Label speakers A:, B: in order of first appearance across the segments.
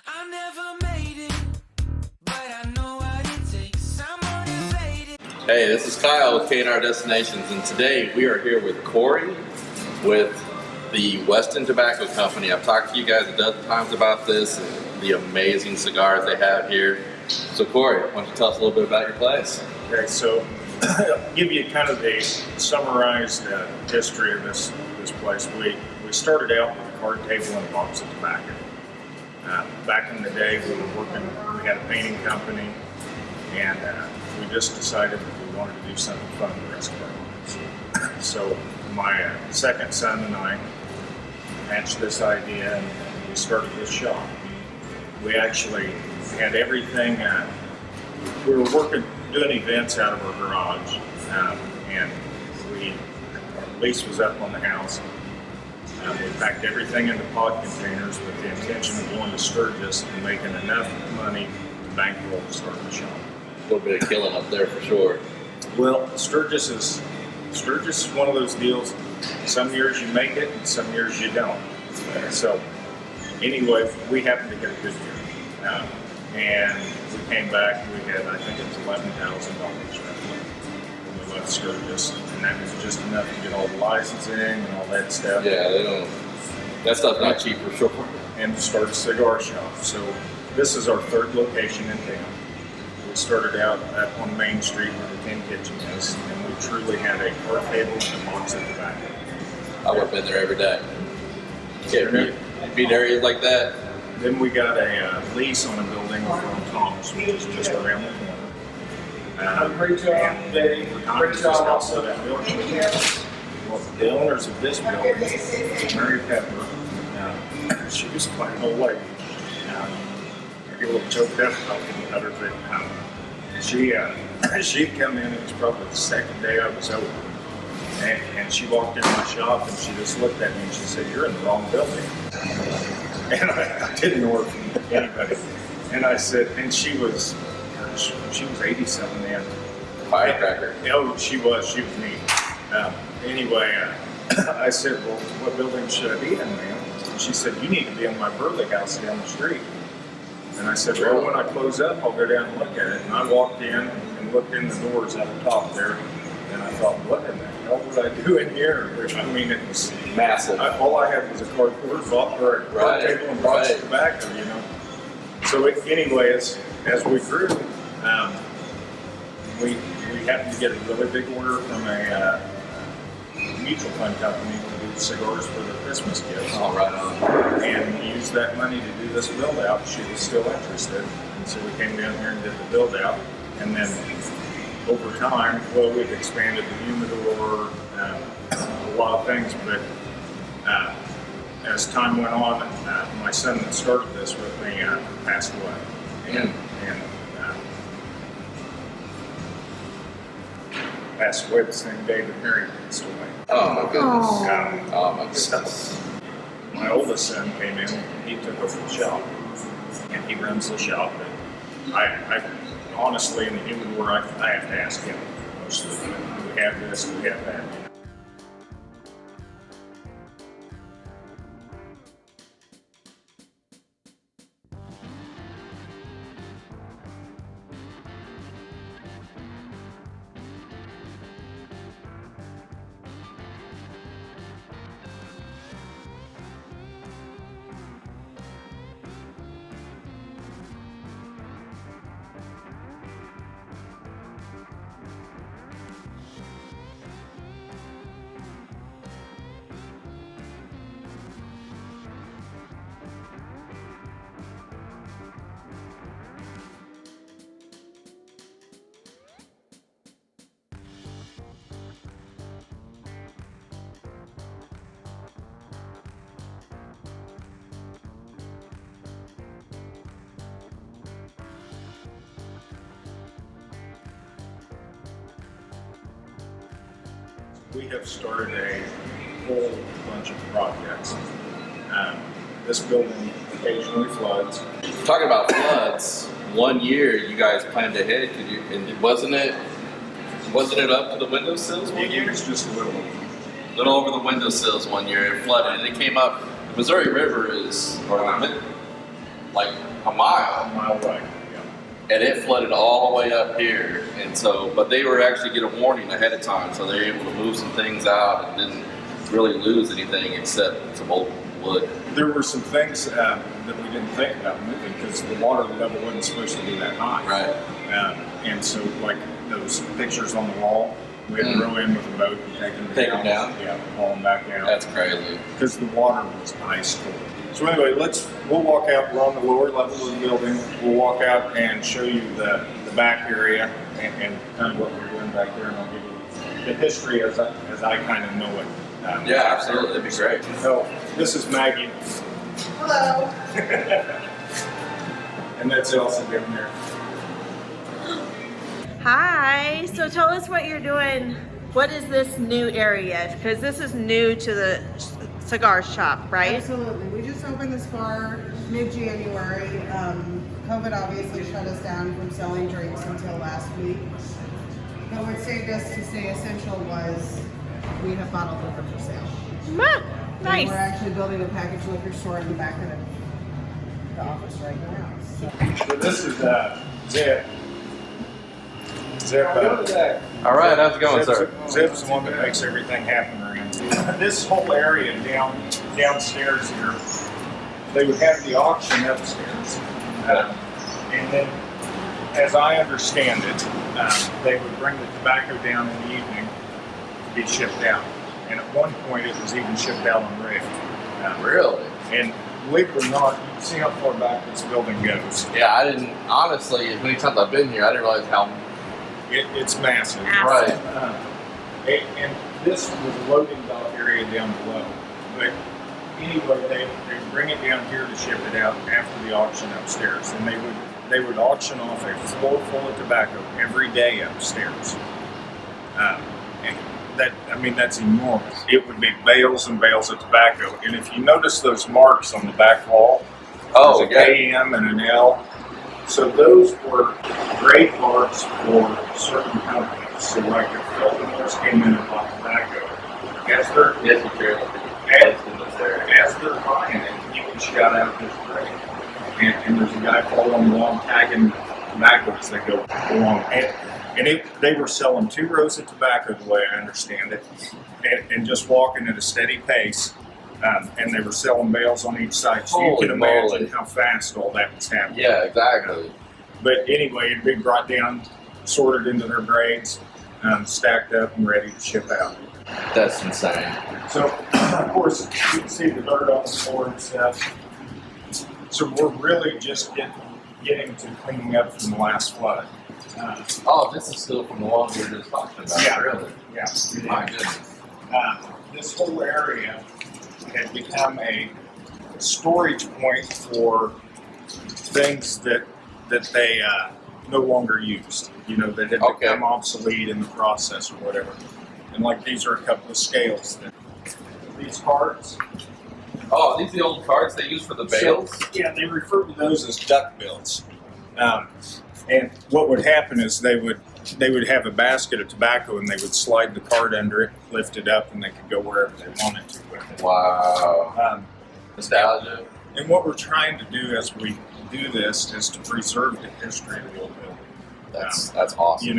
A: I never made it, but I know what it takes. I'm motivated.
B: Hey, this is Kyle with K&R Destinations, and today we are here with Corey with the Weston Tobacco Company. I've talked to you guys a dozen times about this and the amazing cigars they have here. So Corey, why don't you tell us a little bit about your place?
C: Okay, so I'll give you kind of the summarized history of this place. We started out with a card table and a box of tobacco. Back in the day, we had a painting company, and we just decided that we wanted to do something fun the rest of our lives. So my second son and I hatched this idea, and we started this shop. We actually had everything. We were doing events out of our garage, and our lease was up on the house. We packed everything into pod containers with the intention of going to Sturgis and making enough money to bankroll to start the shop.
B: A little bit of killing up there for sure.
C: Well, Sturgis is one of those deals. Some years you make it, and some years you don't. So, anyway, we happened to get a good year, and we came back. We had, I think, it was $11,000 when we left Sturgis, and that was just enough to get all the licensing and all that stuff.
B: Yeah, that stuff's not cheap for sure.
C: And to start a cigar shop. So this is our third location in town. We started out on Main Street where the Tin Kitchen is, and we truly had a card table and a box of tobacco.
B: I would have been there every day. Beat areas like that.
C: Then we got a lease on a building from Tom's, which is just around the corner.
D: Great job, Dave. Great job also.
C: That building. Well, the owners of this building, Mary Pepper, she was quite an old lady. I get a little choked up talking about her, but she'd come in. It was probably the second day I was over, and she walked into my shop and she just looked at me and she said, "You're in the wrong building." And I didn't know her from anybody. And I said, and she was 87 then.
B: Firecracker.
C: Oh, she was neat. Anyway, I said, "Well, what building should I be in, ma'am?" And she said, "You need to be in my Burley House down the street." And I said, "Well, when I close up, I'll go down and look at it." And I walked in and looked in the doors at the top there, and I thought, what in the hell would I do in here? I mean, it was
B: Massive.
C: All I had was a cardboard box or a card table and box of tobacco, you know. So anyway, as we grew, we happened to get a really big order from a mutual fund company to do cigars for their Christmas gifts.
B: Oh, right on.
C: And we used that money to do this build out. She was still interested, and so we came down here and did the build out. And then over time, well, we've expanded the humidor, a lot of things, but as time went on, my son that started this with me passed away. And passed away the same day that Mary passed away.
B: Oh my goodness. Oh my goodness.
C: So, my oldest son came in, he took over the shop, and he runs the shop. And I honestly, in the humidor, I have to ask him most of the time, do we have this, do we have that? We have started a whole bunch of projects. This building occasionally floods.
B: Talking about floods, one year you guys planned ahead, and wasn't it up to the windowsills one year?
C: It was just a
B: little over the windowsills one year. It flooded, and it came up. The Missouri River is, or like a mile.
C: A mile away. Yeah.
B: And it flooded all the way up here. And so, but they were actually get a warning ahead of time, so they were able to move some things out and didn't really lose anything except some old wood.
C: There were some things that we didn't think about moving because the water level wasn't supposed to be that high.
B: Right.
C: And so, like those pictures on the wall, we had to row in with a boat and take them down. Yeah, haul them back down.
B: That's crazy.
C: Because the water was ice cold. So anyway, we'll walk out. We're on the lower level of the building. We'll walk out and show you the back area and kind of what we're doing back there, and I'll give you the history as I kind of know it.
B: Yeah, absolutely. That'd be great.
C: So this is Maggie.
E: Hello.
C: And that's Elsa down there.
E: Hi. So tell us what you're doing. What is this new area? Because this is new to the cigar shop, right?
F: Absolutely. We just opened this bar mid-January. COVID obviously shut us down from selling drinks until last week. But what saved us to stay essential was we have bottled liquor for sale.
E: Ah, nice.
F: And we're actually building a packaged liquor store in the back of the office right now.
C: So this is Zip. Zip.
B: All right, how's it going,
C: Zip's,
B: sir?
C: Zip's the one that makes everything happen around here. This whole area downstairs here, they would have the auction upstairs. And then, as I understand it, they would bring the tobacco down in the evening to be shipped out. And at one point, it was even shipped out on rail.
B: Really?
C: And believe it or not, you can see how far back this building goes.
B: Yeah, I didn't, honestly, as many times I've been here, I didn't realize how.
C: It's massive.
B: Right.
C: And this was a loading dock area down below. But anyway, they bring it down here to ship it out after the auction upstairs. And they would auction off a floor full of tobacco every day upstairs. And that's enormous. It would be bales and bales of tobacco. And if you notice those marks on the back wall, there's a KM and an L. So those were grade marks for certain companies. So like if Philip Morris came in and bought tobacco, as they're buying it, you can shout out this grade. And there's a guy following along tagging tobaccos that go along. And they were selling 2 rows of tobacco, the way I understand it, and just walking at a steady pace. And they were selling bales on each side, so you can imagine how fast all that was happening.
B: Yeah, exactly.
C: But anyway, it'd be brought down, sorted into their grades, stacked up and ready to ship out.
B: That's insane.
C: So, of course, you can see the dirt on the floor and stuff. So we're really just getting to cleaning up from the last flood.
B: This is still from the one we were just talking about.
C: Yeah.
B: Really?
C: Yeah.
B: My goodness.
C: This whole area had become a storage point for things that they no longer used. That had become obsolete in the process or whatever. And like these are a couple of scales. These cards.
B: Oh, these are the old cards they use for the bales?
C: So, yeah, they refer to those as duck bills. And what would happen is they would have a basket of tobacco and they would slide the card under it, lift it up, and they could go wherever they wanted to with it.
B: Wow. Nostalgia.
C: And what we're trying to do as we do this is to preserve the history of the old building.
B: That's awesome.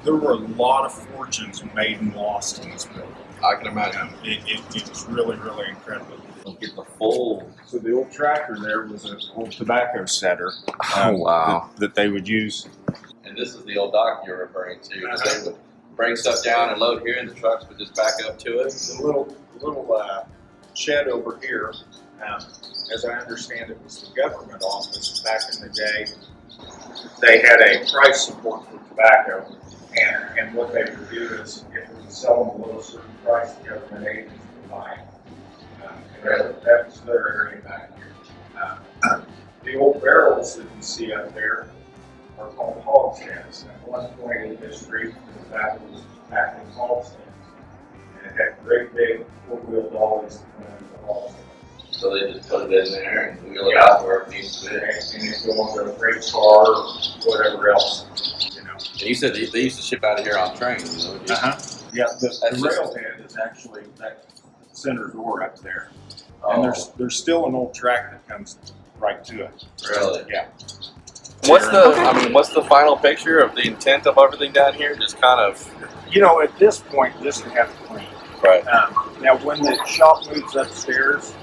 C: There were a lot of fortunes made and lost in this building.
B: I can imagine.
C: It was really, really incredible.
B: Get the full.
C: So the old tractor there was an old tobacco setter.
B: Wow.
C: That they would use.
B: And this is the old dock you're referring to. They would bring stuff down and load here, and the trucks would just back up to it.
C: The little shed over here, as I understand it, was the government office back in the day. They had a price support for tobacco, and what they would do is if it was selling below a certain price, the government agents would buy it. That was their area back here. The old barrels that you see up there are called hogsheads. At one point in history, that was packed in hogsheads. And it had great big four-wheel dollies that went into the hogsheads.
B: So they just put it in there and wheel it out where it needs to be.
C: And if you want a freight car or whatever else,
B: And you said they used to ship out of here on trains.
C: Yeah, the railhead is actually that center door up there. And there's still an old track that comes right to it.
B: Really?
C: Yeah.
B: What's the final picture of the intent of everything down here? Just kind of.
C: At this point, this would have to clean.
B: Right.
C: Now, when the shop moves upstairs,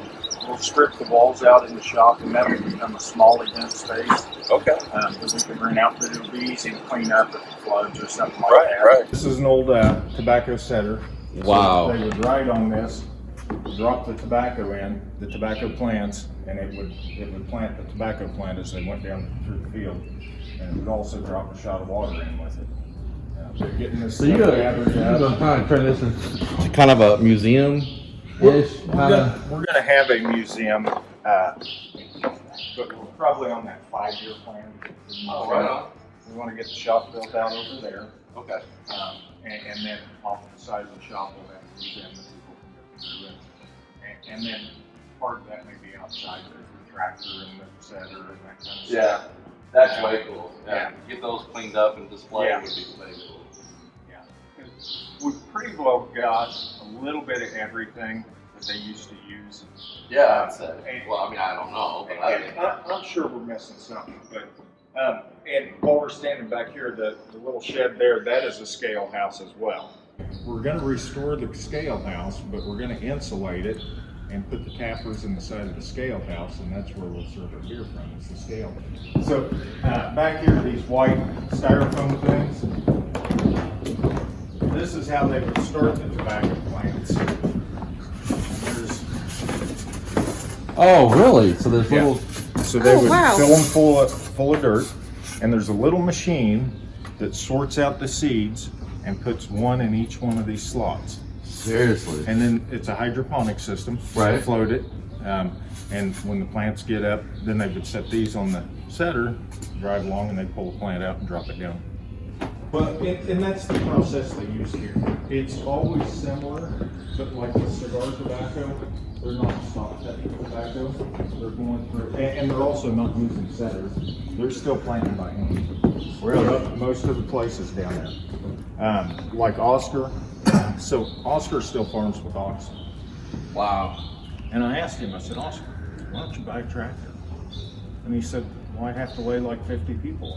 C: we'll strip the walls out in the shop, and that will become a small event space.
B: Okay.
C: That we can rent out, but it'll be easy to clean up if it floods or something like that.
B: Right.
C: This is an old tobacco setter.
B: Wow.
C: So they would ride on this, drop the tobacco in, the tobacco plants, and it would plant the tobacco plant as they went down through the field, and it would also drop a shot of water in with it. They're getting this.
B: So you're gonna kind of turn this into kind of a museum-ish
C: We're
B: kind
C: gonna have a museum, but we're probably on that 5-year plan.
B: Oh, right on.
C: We want to get the shop built out over there,
B: Okay.
C: and then off the side of the shop we'll have a museum that people can go through, and then part of that may be outside the tractor and the setter and that kind of stuff.
B: Yeah, that's way cool.
C: Yeah.
B: Get those cleaned up and displayed
C: Yeah.
B: would be way cool.
C: Yeah, we've pretty well got a little bit of everything that they used to use.
B: Yeah, I'd say.
C: And-
B: Well, I mean, I don't know, but I think.
C: I'm sure we're missing something, but and while we're standing back here, the little shed there, that is a scale house as well. We're going to restore the scale house, but we're going to insulate it and put the tappers in the side of the scale house, and that's where we'll serve our beer from. It's the scale. So back here, these white styrofoam things. This is how they would start the tobacco plants. There's
B: Oh, really? So there's
C: Yeah.
B: little.
C: So they would
E: wow.
C: fill them full of dirt, and there's a little machine that sorts out the seeds and puts one in each one of these slots.
B: Seriously.
C: And then it's a hydroponic system.
B: Right.
C: They float it, and when the plants get up, then they would set these on the setter, drive along, and they pull the plant out and drop it down. But and that's the process they use here. It's always similar, but like with cigar tobacco, they're not stock technical tobacco. They're going through, and they're also not using setters. They're still planting by hand.
B: Really?
C: Most of the places down there, like Oscar. So Oscar still farms with oxen.
B: Wow.
C: And I asked him, I said, Oscar, why don't you buy a tractor? And he said, well, I'd have to lay like 50 people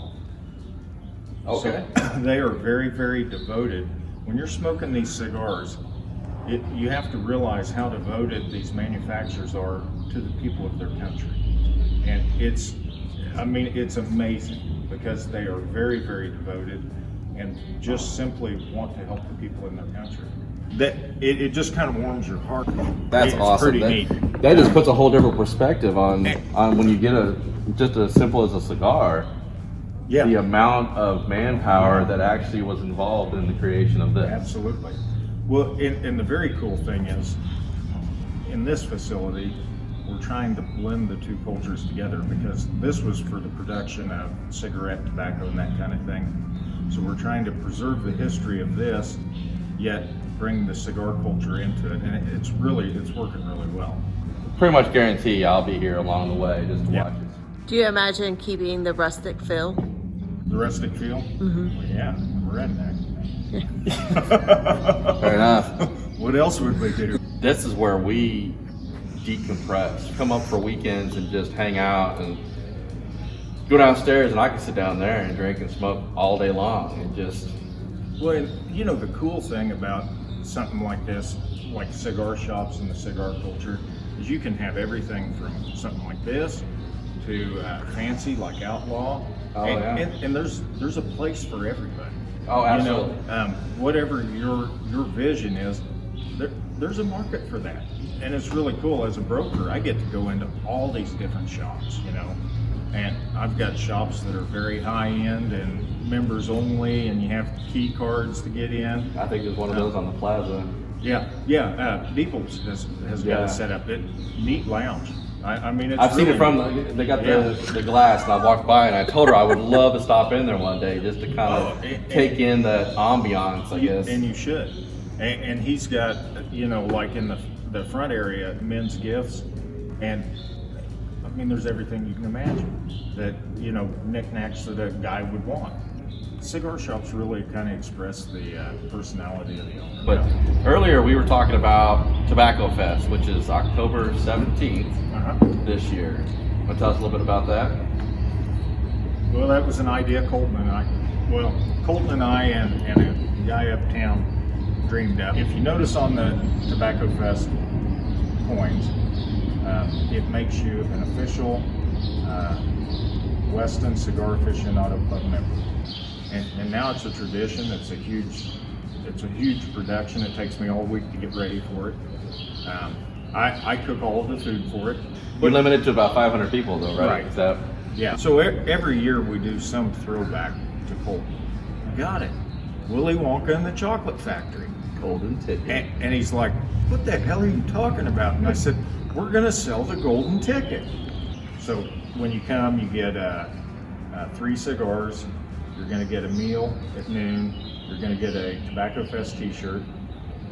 C: off.
B: Okay.
C: So they are very, very devoted. When you're smoking these cigars, you have to realize how devoted these manufacturers are to the people of their country. And it's amazing because they are very, very devoted and just simply want to help the people in their country. That it just kind of warms your heart.
B: That's
C: it's
B: awesome.
C: Pretty neat.
B: That just puts a whole different perspective on when you get just as simple as a cigar.
C: Yeah.
B: The amount of manpower that actually was involved in the creation of this.
C: Absolutely. Well, and the very cool thing is, in this facility, we're trying to blend the two cultures together because this was for the production of cigarette tobacco and that kind of thing. So we're trying to preserve the history of this, yet bring the cigar culture into it, and it's working really well.
B: Pretty much guarantee I'll be here along the way just to
C: Yeah.
B: watch it.
E: Do you imagine keeping the rustic feel?
C: The rustic feel? Mm-hmm. Well, yeah, we're redneck.
B: Fair enough.
C: What else would we do?
B: This is where we decompress. Come up for weekends and just hang out and go downstairs, and I can sit down there and drink and smoke all day long and just.
C: Well, and the cool thing about something like this, like cigar shops and the cigar culture, is you can have everything from something like this to fancy like Outlaw.
B: Oh,
C: and,
B: yeah.
C: and there's a place for everybody.
B: Oh, absolutely.
C: Whatever your vision is, there's a market for that. And it's really cool. As a broker, I get to go into all these different shops, and I've got shops that are very high end and members only, and you have key cards to get in.
B: I think there's one of those on the plaza.
C: Yeah. Beeples has got
B: Yeah.
C: it set up. Neat lounge. I mean, it's
B: I've seen
C: really
B: it from, they got
C: Yeah.
B: the glass, and I walked by and I told her I would love to stop in there one day just to kind of take in the ambiance, I guess.
C: And you should. And he's got, like in the front area, men's gifts, and I mean, there's everything you can imagine that, knickknacks that a guy would want. Cigar shops really kind of express the personality of the owner.
B: But earlier we were talking about Tobacco Fest, which is October 17th
C: Uh-huh.
B: this year. Want to tell us a little bit about that?
C: Well, that was an idea Colton and I and a guy uptown dreamed up. If you notice on the Tobacco Fest coins, it makes you an official Weston Cigar Aficionado Club member. And now it's a tradition. It's a huge production. It takes me all week to get ready for it. I cook all of the food for it.
B: We're limited to about 500 people, though, right?
C: Right.
B: Is that...
C: Yeah. So every year we do some throwback to Colton. Got it. Willy Wonka and the Chocolate Factory.
B: Golden ticket.
C: And he's like, "What the hell are you talking about?" And I said, "We're going to sell the golden ticket." So when you come, you get 3 cigars. You're going to get a meal at noon. You're going to get a Tobacco Fest T-shirt.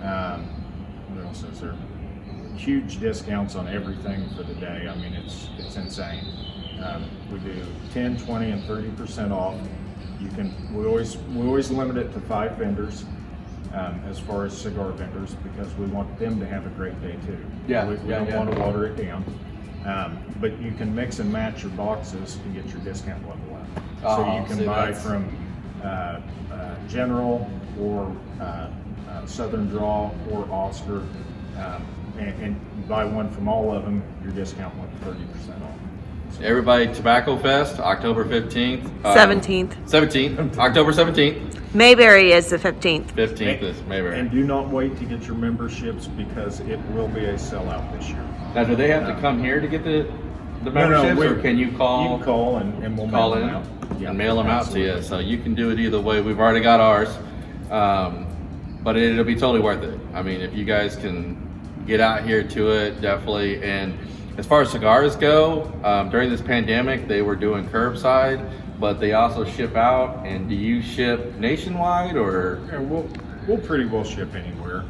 C: What else is there? Huge discounts on everything for the day. I mean, it's insane. We do 10, 20, and 30% off. We always limit it to 5 vendors as far as cigar vendors, because we want them to have a great day too.
B: Yeah,
C: We don't want to water it down. But you can mix and match your boxes to get your discount level up. So you can buy from General or Southern Draw or Oscar, and you buy one from all of them, your discount went 30% off.
B: Everybody, Tobacco Fest, October 15th.
E: 17th.
B: 17th, October 17th.
E: Mayberry is the 15th.
B: 15th is Mayberry.
C: And do not wait to get your memberships, because it will be a sellout this year.
B: Now, do they have to come here to get the memberships, or can you call?
C: You can call and we'll
B: call
C: mail
B: in
C: them out. Yeah,
B: and mail them out to
C: absolutely.
B: you. So you can do it either way. We've already got ours, but it'll be totally worth it. I mean, if you guys can get out here to it, definitely. And as far as cigars go, during this pandemic, they were doing curbside, but they also ship out. And do you ship nationwide, or?
C: Yeah, we'll pretty well ship anywhere.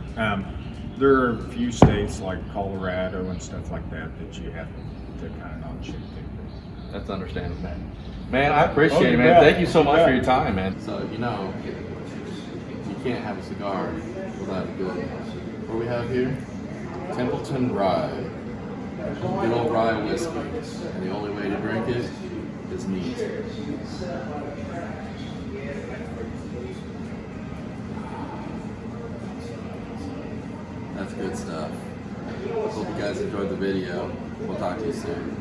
C: There are a few states like Colorado and stuff like that you have to kind of not ship to.
B: That's understandable, man. Man, I appreciate it, man.
C: Yeah.
B: Thank you so much
C: Yeah.
B: for your time, man. So, you know, you can't have a cigar without a good. What do we have here? Templeton Rye. Good old rye whiskey. And the only way to drink it is neat. That's good stuff. Hope you guys enjoyed the video. We'll talk to you soon.